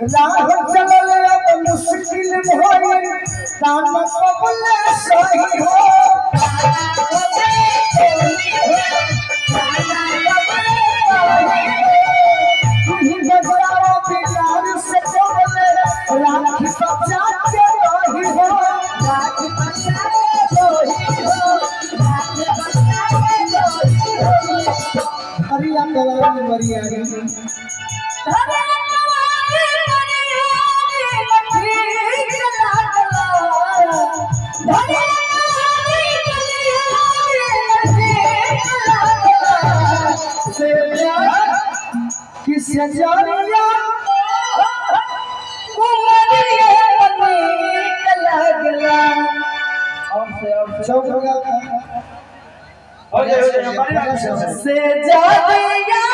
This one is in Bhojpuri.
राह चलल अब मुश्किल भइल काम कबले सही हो बजाओ बिलार से कबले राखी बचा के रही हो राखी बचा के रही हो राखी बचा के रही हो हरिया कवाली मरिया किसे जानिया उमरिया नीक लगला चौक हो गया से जानिया